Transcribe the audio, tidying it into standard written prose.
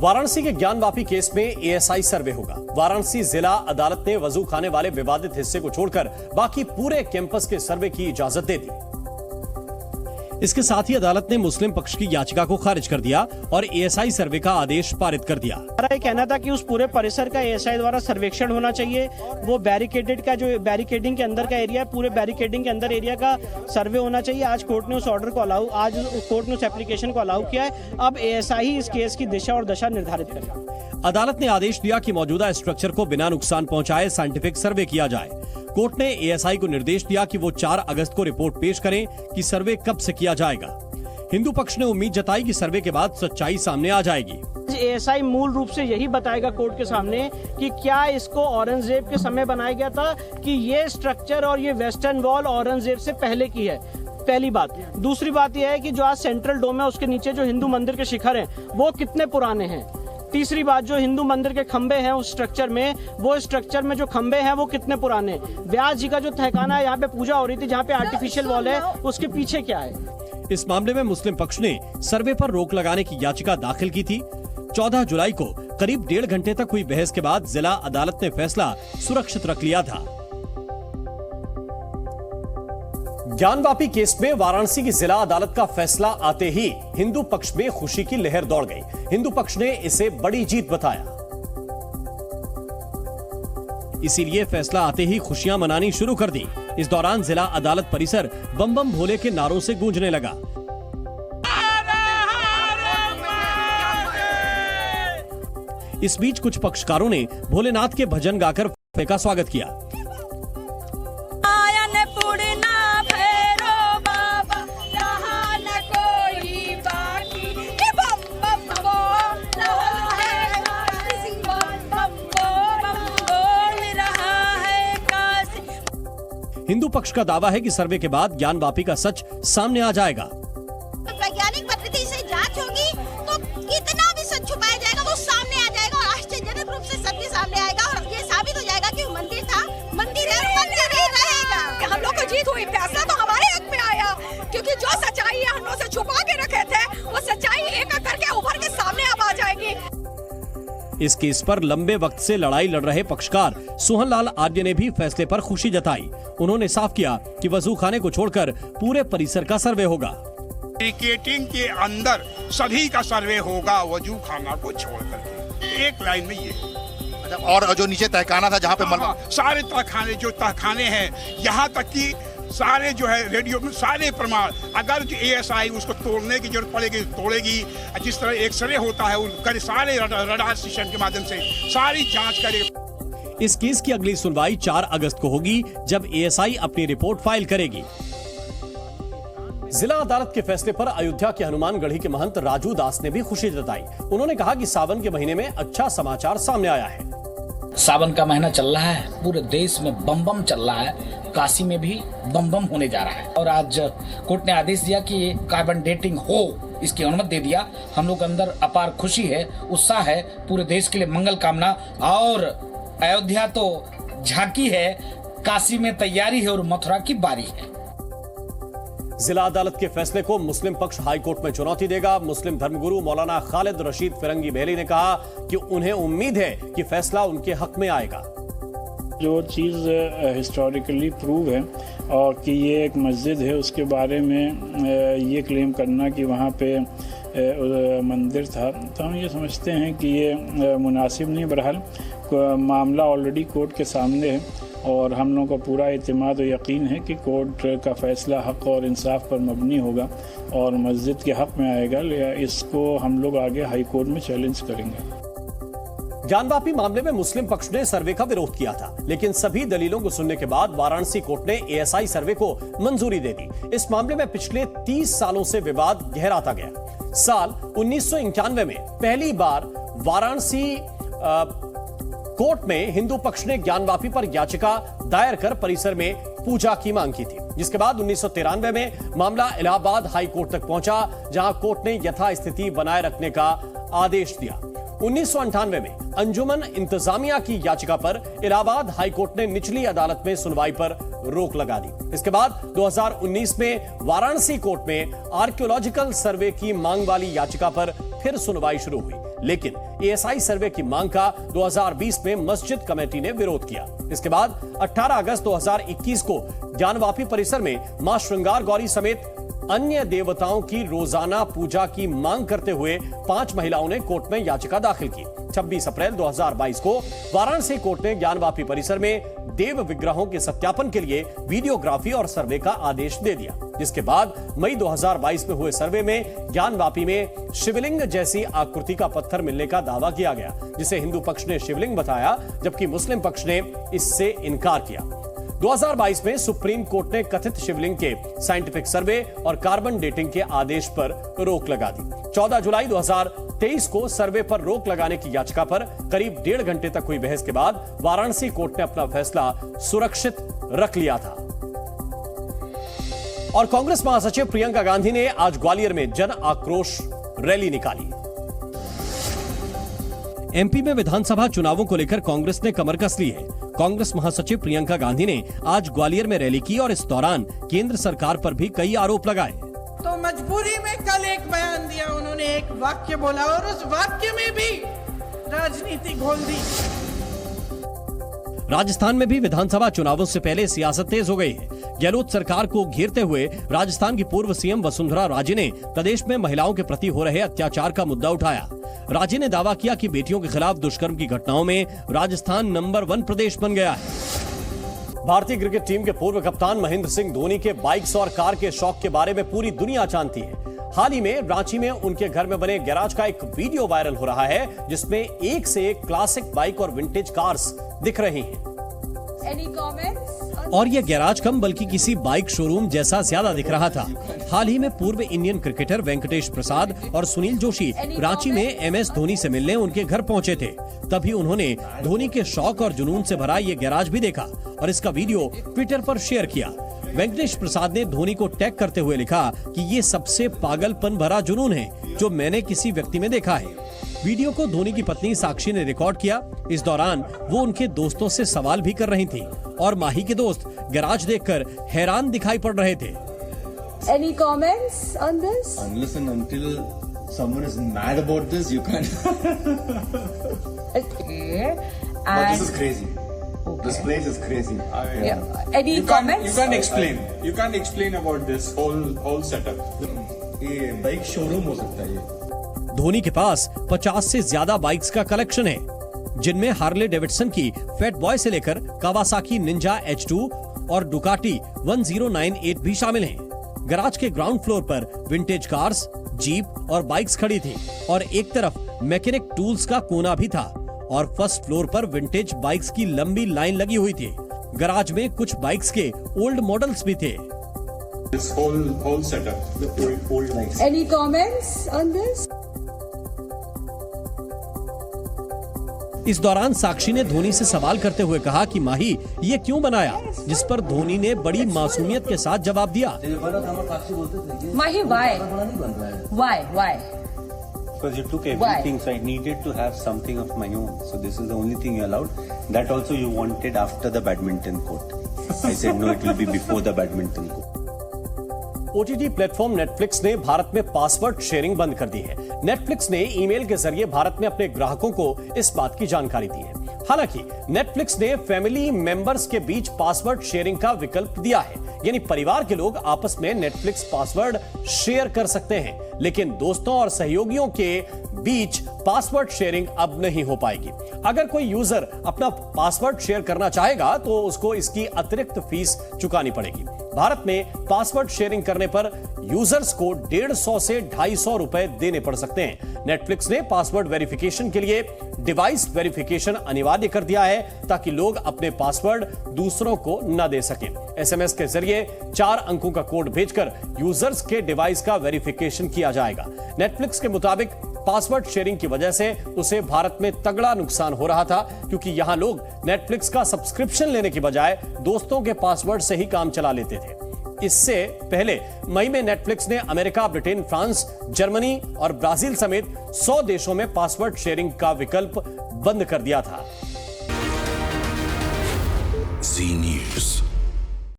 वाराणसी के ज्ञानवापी केस में एएसआई सर्वे होगा। वाराणसी जिला अदालत ने वजू खाने वाले विवादित हिस्से को छोड़कर बाकी पूरे कैंपस के सर्वे की इजाजत दे दी। इसके साथ ही अदालत ने मुस्लिम पक्ष की याचिका को खारिज कर दिया और एएसआई सर्वे का आदेश पारित कर दिया। हमारा कहना था कि उस पूरे परिसर का एएसआई द्वारा सर्वेक्षण होना चाहिए। वो बैरिकेडेड का जो बैरिकेडिंग के अंदर का एरिया, पूरे बैरिकेडिंग के अंदर एरिया का सर्वे होना चाहिए। आज कोर्ट ने उस ऑर्डर को आज कोर्ट ने उस एप्लीकेशन को अलाउ किया है। अब एएसआई ही इस केस की दिशा और दशा निर्धारित करेगा। अदालत ने आदेश दिया कि मौजूदा स्ट्रक्चर को बिना नुकसान पहुंचाए साइंटिफिक सर्वे किया जाए। कोर्ट ने एएसआई को निर्देश दिया कि वो 4 अगस्त को रिपोर्ट पेश करें कि सर्वे कब से किया जाएगा। हिंदू पक्ष ने उम्मीद जताई कि सर्वे के बाद सच्चाई सामने आ जाएगी। एएसआई मूल रूप से यही बताएगा कोर्ट के सामने कि क्या इसको औरंगजेब के समय बनाया गया था कि ये स्ट्रक्चर और ये वेस्टर्न वॉल औरंगजेब से पहले की है। पहली बात। दूसरी बात यह है कि जो आज सेंट्रल डोम है उसके नीचे जो हिंदू मंदिर के शिखर हैं वो कितने पुराने हैं। तीसरी बात, जो हिंदू मंदिर के खंबे हैं उस स्ट्रक्चर में, वो स्ट्रक्चर में जो खंबे हैं वो कितने पुराने। व्यास जी का जो तहखाना है, यहाँ पे पूजा हो रही थी, जहाँ पे आर्टिफिशियल वॉल है, उसके पीछे क्या है। इस मामले में मुस्लिम पक्ष ने सर्वे पर रोक लगाने की याचिका दाखिल की थी। 14 जुलाई को करीब 1.5 घंटे तक हुई बहस के बाद जिला अदालत ने फैसला सुरक्षित रख लिया था। ज्ञानवापी केस में वाराणसी की जिला अदालत का फैसला आते ही हिंदू पक्ष में खुशी की लहर दौड़ गई। हिंदू पक्ष ने इसे बड़ी जीत बताया। इसीलिए फैसला आते ही खुशियां मनानी शुरू कर दी। इस दौरान जिला अदालत परिसर बम बम भोले के नारों से गूंजने लगा। इस बीच कुछ पक्षकारों ने भोलेनाथ के भजन गाकर का स्वागत किया। हिंदू पक्ष का दावा है कि सर्वे के बाद ज्ञानवापी का सच सामने आ जाएगा। वैज्ञानिक पद्धति से जांच होगी तो कितना भी सच छुपाया जाएगा वो सामने आ जाएगा और आश्चर्यजनक रूप से सबके सामने आएगा और ये साबित हो जाएगा कि मंदिर था, मंदिर है, मंदिर ही रहेगा। हम लोग को जीत हुई, फैसला तो हमारे हक में आया क्योंकि जो सच्चाई है हम लोग से छुपा के रखे थे वो सच्चाई एक एक करके उभर के सामने अब आ जाएगी। इस केस पर लंबे वक्त से लड़ाई लड़ रहे पक्षकार सोहनलाल आर्य ने भी फैसले पर खुशी जताई। उन्होंने साफ किया कि वजू खाने को छोड़कर पूरे परिसर का सर्वे होगा। बैरिकेडिंग के अंदर सभी का सर्वे होगा वजू खाना को छोड़कर। एक लाइन में ये। और जो नीचे तहखाना था जहाँ पे सारे तहखाने जो तहखाने हैं, यहाँ तक कि सारे जो है रेडियो में सारे प्रमाण, अगर जो एएसआई उसको तोड़ने की जरूरत पड़ेगी तोड़ेगी। जिस तरह एक्सरे होता है उनका सारे रडार सिस्टम के माध्यम से सारी जांच करेगी। इस केस की अगली सुनवाई 4 अगस्त को होगी जब एएसआई अपनी रिपोर्ट फाइल करेगी। जिला अदालत के फैसले पर अयोध्या के हनुमानगढ़ी के महंत राजू दास ने भी खुशी जताई। उन्होंने कहा कि सावन के महीने में अच्छा समाचार सामने आया है। सावन का महीना चल रहा है, पूरे देश में बम बम चल रहा है, काशी में भी बम बम होने जा रहा है और आज कोर्ट ने आदेश दिया कि कार्बन डेटिंग हो, इसकी अनुमति दे दिया। हम लोग के अंदर अपार खुशी है, उत्साह है, पूरे देश के लिए मंगल कामना। और अयोध्या तो झांकी है, काशी में तैयारी है और मथुरा की बारी है। जिला अदालत के फैसले को मुस्लिम पक्ष हाईकोर्ट में चुनौती देगा। मुस्लिम धर्मगुरु मौलाना खालिद रशीद फिरंगी बहली ने कहा कि उन्हें उम्मीद है कि फैसला उनके हक में आएगा। जो चीज़ हिस्टोरिकली प्रूव है और कि ये एक मस्जिद है, उसके बारे में ये क्लेम करना कि वहाँ पे मंदिर था, तो हम ये समझते हैं कि ये मुनासिब नहीं। बहरहाल मामला ऑलरेडी कोर्ट के सामने है और हम लोगों को पूरा एतमाद और यकीन है कि कोर्ट का फैसला हक और इंसाफ पर मबनी होगा और मस्जिद के हक में आएगा। इसको हम लोग आगे हाई कोर्ट में चैलेंज करेंगे। ज्ञानवापी मामले में मुस्लिम पक्ष ने सर्वे का विरोध किया था, लेकिन सभी दलीलों को सुनने के बाद वाराणसी कोर्ट ने एएसआई सर्वे को मंजूरी दे दी। इस मामले में पिछले 30 सालों से विवाद गहराता गया। साल 1991 में पहली बार वाराणसी कोर्ट में हिंदू पक्ष ने ज्ञानवापी पर याचिका दायर कर परिसर में पूजा की मांग की थी, जिसके बाद 1993 में मामला इलाहाबाद हाई कोर्ट तक पहुंचा, जहां कोर्ट ने यथास्थिति बनाए रखने का आदेश दिया। 1998 में अंजुमन इंतजामिया की याचिका पर इलाहाबाद हाई कोर्ट ने निचली अदालत में सुनवाई पर रोक लगा दी। इसके बाद 2019 में वाराणसी कोर्ट में आर्कियोलॉजिकल सर्वे की मांग वाली याचिका पर फिर सुनवाई शुरू हुई, लेकिन एएसआई सर्वे की मांग का 2020 में मस्जिद कमेटी ने विरोध किया। इसके बाद 18 अगस्त 2021 को ज्ञानवापी परिसर में मां श्रृंगार गौरी समेत अन्य देवताओं की रोजाना पूजा की मांग करते हुए 5 महिलाओं ने कोर्ट में याचिका दाखिल की। 26 अप्रैल 2022 को वाराणसी कोर्ट ने ज्ञानवापी परिसर में देव विग्रहों के सत्यापन के लिए वीडियोग्राफी और सर्वे का आदेश दे दिया, जिसके बाद मई 2022 में हुए सर्वे में ज्ञानवापी में शिवलिंग जैसी आकृति का पत्थर मिलने का दावा किया गया, जिसे हिंदू पक्ष ने शिवलिंग बताया जबकि मुस्लिम पक्ष ने इससे इनकार किया। 2022 में सुप्रीम कोर्ट ने कथित शिवलिंग के साइंटिफिक सर्वे और कार्बन डेटिंग के आदेश पर रोक लगा दी। 14 जुलाई 2023 को सर्वे पर रोक लगाने की याचिका पर करीब 1.5 घंटे तक हुई बहस के बाद वाराणसी कोर्ट ने अपना फैसला सुरक्षित रख लिया था। और कांग्रेस महासचिव प्रियंका गांधी ने आज ग्वालियर में जन आक्रोश रैली निकाली। एमपी में विधानसभा चुनावों को लेकर कांग्रेस ने कमर कस ली है। कांग्रेस महासचिव प्रियंका गांधी ने आज ग्वालियर में रैली की और इस दौरान केंद्र सरकार पर भी कई आरोप लगाए। तो मजबूरी में कल एक बयान दिया, उन्होंने एक वाक्य बोला और उस वाक्य में भी राजनीति घोल दी। राजस्थान में भी विधानसभा चुनावों से पहले सियासत तेज हो गई है। गहलोत सरकार को घेरते हुए राजस्थान की पूर्व सीएम वसुंधरा राजे ने प्रदेश में महिलाओं के प्रति हो रहे अत्याचार का मुद्दा उठाया। राजे ने दावा किया कि बेटियों के खिलाफ दुष्कर्म की घटनाओं में राजस्थान नंबर 1 प्रदेश बन गया है। भारतीय क्रिकेट टीम के पूर्व कप्तान महेंद्र सिंह धोनी के बाइक्स और कार के शौक के बारे में पूरी दुनिया जानती है। हाल ही में रांची में उनके घर में बने गैराज का एक वीडियो वायरल हो रहा है, जिसमें एक से एक क्लासिक बाइक और विंटेज कार्स दिख रही हैं। और ये गैराज कम बल्कि किसी बाइक शोरूम जैसा ज्यादा दिख रहा था। हाल ही में पूर्व इंडियन क्रिकेटर वेंकटेश प्रसाद और सुनील जोशी रांची में एमएस धोनी से मिलने उनके घर पहुंचे थे। तभी उन्होंने धोनी के शौक और जुनून से भरा ये गैराज भी देखा और इसका वीडियो ट्विटर पर शेयर किया। वेंकटेश प्रसाद ने धोनी को टैग करते हुए लिखा कि ये सबसे पागलपन भरा जुनून है जो मैंने किसी व्यक्ति में देखा है। वीडियो को धोनी की पत्नी साक्षी ने रिकॉर्ड किया। इस दौरान वो उनके दोस्तों से सवाल भी कर रही थी और माही के दोस्त गैराज देखकर हैरान दिखाई पड़ रहे थे। Any comments on this? Unless and until someone is mad about this, you can't. Okay. But this is crazy. Okay. This place is crazy. Yeah. Any comments? You can't explain. You can't explain about this whole setup. ये bike showroom हो सकता है ये। धोनी के पास 50 से ज्यादा bikes का collection है, जिनमें हार्ले डेविडसन की फैट बॉय से लेकर कावासाकी निंजा H2 और डुकाटी 1098 भी शामिल हैं। गैराज के ग्राउंड फ्लोर पर विंटेज कार्स, जीप और बाइक्स खड़ी थी और एक तरफ मैकेनिक टूल्स का कोना भी था और फर्स्ट फ्लोर पर विंटेज बाइक्स की लंबी लाइन लगी हुई थी। गैराज में कुछ बाइक्स के ओल्ड मॉडल्स भी थे। This whole setup, the old bikes. Any comments on this? इस दौरान साक्षी ने धोनी से सवाल करते हुए कहा कि माही ये क्यों बनाया, जिस पर धोनी ने बड़ी मासूमियत के साथ जवाब दिया। माही why? Because you took everything, so I needed to have something of my own. So this is the only thing you allowed. That also you wanted after the badminton court. I said no, it will be before the badminton court. OTT platform Netflix ने भारत में password sharing बंद कर दी है। Netflix ने email के जरिए भारत में अपने ग्राहकों को इस बात की जानकारी दी है। हालांकि नेटफ्लिक्स ने फैमिली मेंबर्स के बीच पासवर्ड शेयरिंग का विकल्प दिया है, यानी परिवार के लोग आपस में नेटफ्लिक्स पासवर्ड शेयर कर सकते हैं, लेकिन दोस्तों और सहयोगियों के बीच पासवर्ड शेयरिंग अब नहीं हो पाएगी। अगर कोई यूजर अपना पासवर्ड शेयर करना चाहेगा तो उसको इसकी अतिरिक्त फीस चुकानी पड़ेगी। भारत में पासवर्ड शेयरिंग करने पर यूजर्स को 150 से 250 रुपए देने पड़ सकते हैं। नेटफ्लिक्स ने पासवर्ड वेरिफिकेशन के लिए डिवाइस वेरिफिकेशन अनिवार्य कर दिया है ताकि लोग अपने पासवर्ड दूसरों को न दे सकें। एसएमएस के जरिए 4 अंकों का कोड भेजकर यूजर्स के डिवाइस का वेरिफिकेशन किया जाएगा। नेटफ्लिक्स के मुताबिक पासवर्ड शेयरिंग की वजह से उसे भारत में तगड़ा नुकसान हो रहा था, क्योंकि यहां लोग नेटफ्लिक्स का सब्सक्रिप्शन लेने की बजाय दोस्तों के पासवर्ड से ही काम चला लेते थे। इससे पहले मई में नेटफ्लिक्स ने अमेरिका, ब्रिटेन, फ्रांस, जर्मनी और ब्राजील समेत 100 देशों में पासवर्ड शेयरिंग का विकल्प बंद कर दिया था।